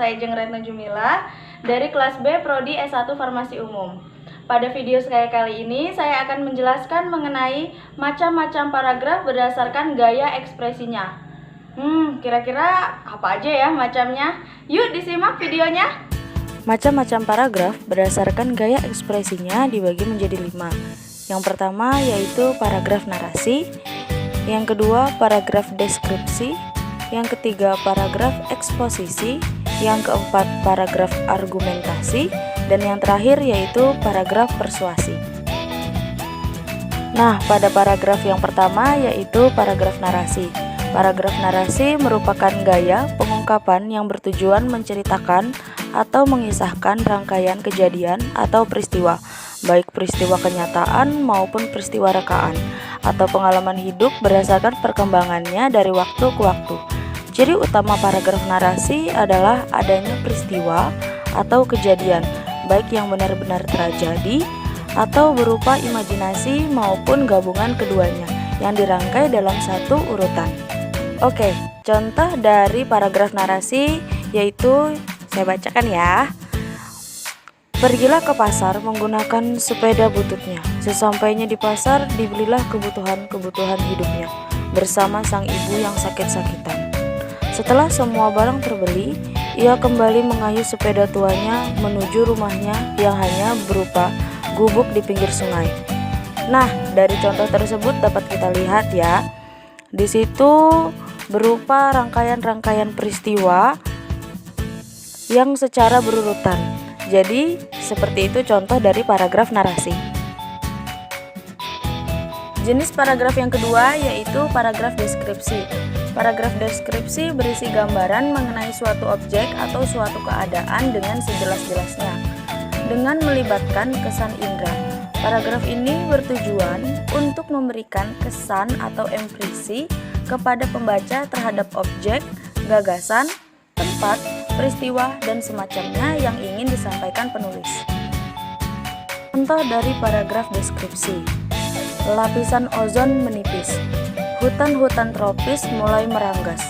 saya Jeng Retno Jumila dari kelas B Prodi S1 Farmasi Umum. Pada video saya kali ini, saya akan menjelaskan mengenai macam-macam paragraf berdasarkan gaya ekspresinya. Kira-kira apa aja ya macamnya? Yuk disimak videonya. Macam-macam paragraf berdasarkan gaya ekspresinya dibagi menjadi 5. Yang pertama yaitu paragraf narasi, yang kedua paragraf deskripsi, yang ketiga paragraf eksposisi, yang keempat paragraf argumentasi, dan yang terakhir yaitu paragraf persuasi. Nah, pada paragraf yang pertama yaitu paragraf narasi. Paragraf narasi merupakan gaya pengungkapan yang bertujuan menceritakan atau mengisahkan rangkaian kejadian atau peristiwa, baik peristiwa kenyataan maupun peristiwa rekaan, atau pengalaman hidup berdasarkan perkembangannya dari waktu ke waktu. Ciri utama paragraf narasi adalah adanya peristiwa atau kejadian, baik yang benar-benar terjadi atau berupa imajinasi maupun gabungan keduanya yang dirangkai dalam satu urutan. Oke, contoh dari paragraf narasi yaitu saya bacakan ya. Pergilah ke pasar menggunakan sepeda bututnya. Sesampainya di pasar, dibelilah kebutuhan-kebutuhan hidupnya bersama sang ibu yang sakit-sakitan. Setelah semua barang terbeli, ia kembali mengayuh sepeda tuanya menuju rumahnya yang hanya berupa gubuk di pinggir sungai. Nah, dari contoh tersebut dapat kita lihat ya, di situ berupa rangkaian-rangkaian peristiwa yang secara berurutan. Jadi, seperti itu contoh dari paragraf narasi. Jenis paragraf yang kedua yaitu paragraf deskripsi. Paragraf deskripsi berisi gambaran mengenai suatu objek atau suatu keadaan dengan sejelas-jelasnya, dengan melibatkan kesan indera. Paragraf ini bertujuan untuk memberikan kesan atau impresi kepada pembaca terhadap objek, gagasan, tempat, peristiwa, dan semacamnya yang ingin disampaikan penulis. Contoh dari paragraf deskripsi: lapisan ozon menipis, hutan-hutan tropis mulai meranggas,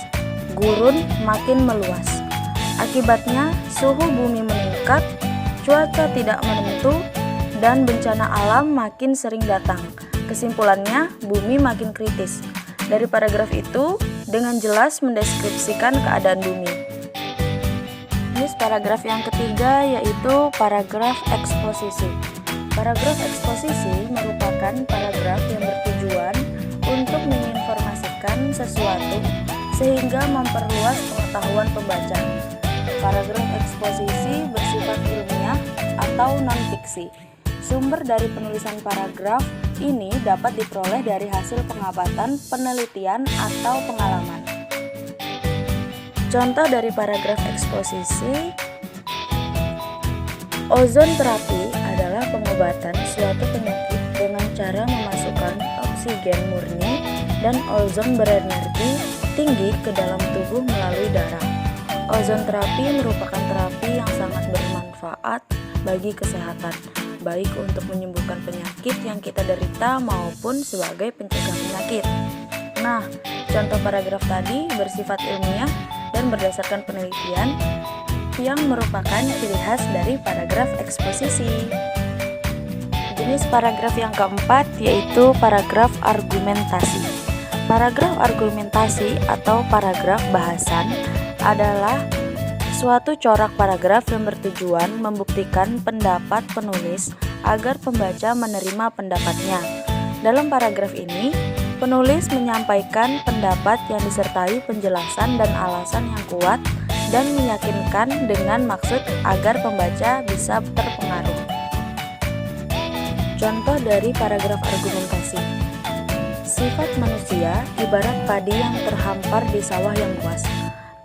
gurun makin meluas. Akibatnya suhu bumi meningkat, cuaca tidak menentu, dan bencana alam makin sering datang. Kesimpulannya, bumi makin kritis. Dari paragraf itu dengan jelas mendeskripsikan keadaan bumi. Jenis paragraf yang ketiga yaitu paragraf eksposisi. Paragraf eksposisi merupakan paragraf yang bertujuan untuk menginformasikan sesuatu sehingga memperluas pengetahuan pembaca. Paragraf eksposisi bersifat ilmiah atau non-fiksi. Sumber dari penulisan paragraf ini dapat diperoleh dari hasil pengamatan, penelitian, atau pengalaman. Contoh dari paragraf eksposisi: ozon terapi adalah pengobatan suatu penyakit dengan cara memasukkan oksigen murni dan ozon berenergi tinggi ke dalam tubuh melalui darah. Ozon terapi merupakan terapi yang sangat bermanfaat bagi kesehatan, baik untuk menyembuhkan penyakit yang kita derita maupun sebagai pencegah penyakit. Nah, contoh paragraf tadi bersifat ilmiah dan berdasarkan penelitian yang merupakan ciri khas dari paragraf eksposisi. Jenis paragraf yang keempat yaitu paragraf argumentasi. Paragraf argumentasi atau paragraf bahasan adalah suatu corak paragraf yang bertujuan membuktikan pendapat penulis agar pembaca menerima pendapatnya. Dalam paragraf ini, penulis menyampaikan pendapat yang disertai penjelasan dan alasan yang kuat dan meyakinkan dengan maksud agar pembaca bisa terpengaruh. Contoh dari paragraf argumentasi: sifat manusia ibarat padi yang terhampar di sawah yang luas.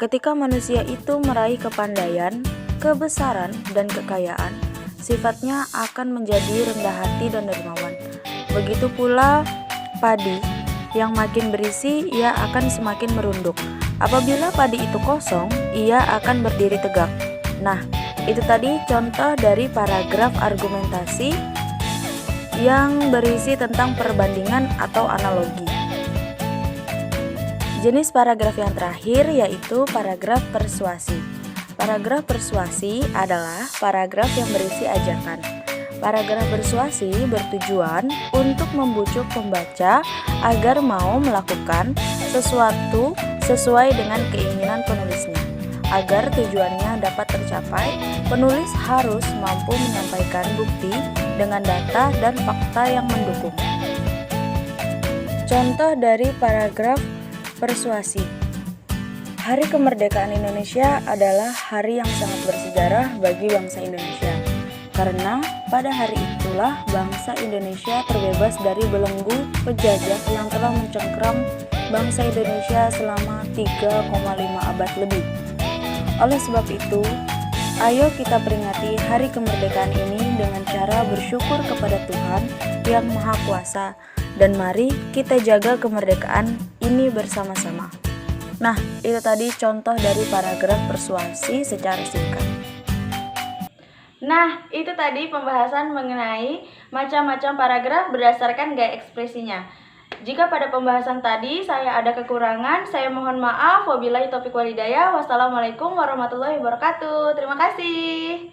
Ketika manusia itu meraih kepandaian, kebesaran, dan kekayaan, sifatnya akan menjadi rendah hati dan dermawan. Begitu pula padi yang makin berisi, ia akan semakin merunduk. Apabila padi itu kosong, ia akan berdiri tegak. Nah, itu tadi contoh dari paragraf argumentasi yang berisi tentang perbandingan atau analogi. Jenis paragraf yang terakhir yaitu paragraf persuasi. Paragraf persuasi adalah paragraf yang berisi ajakan. Paragraf persuasi bertujuan untuk membujuk pembaca agar mau melakukan sesuatu sesuai dengan keinginan penulisnya. Agar tujuannya dapat tercapai, penulis harus mampu menyampaikan bukti dengan data dan fakta yang mendukung. Contoh dari paragraf persuasi. Hari kemerdekaan Indonesia adalah hari yang sangat bersejarah bagi bangsa Indonesia. Karena pada hari itulah bangsa Indonesia terbebas dari belenggu penjajah yang telah mencengkeram bangsa Indonesia selama 3,5 abad lebih. Oleh sebab itu, ayo kita peringati hari kemerdekaan ini dengan cara bersyukur kepada Tuhan yang Maha Kuasa, dan mari kita jaga kemerdekaan ini bersama-sama. Nah, itu tadi contoh dari paragraf persuasi secara singkat. Nah, itu tadi pembahasan mengenai macam-macam paragraf berdasarkan gaya ekspresinya. Jika pada pembahasan tadi saya ada kekurangan, saya mohon maaf. Wabillahi taufiq walhidayah. Wassalamualaikum warahmatullahi wabarakatuh. Terima kasih.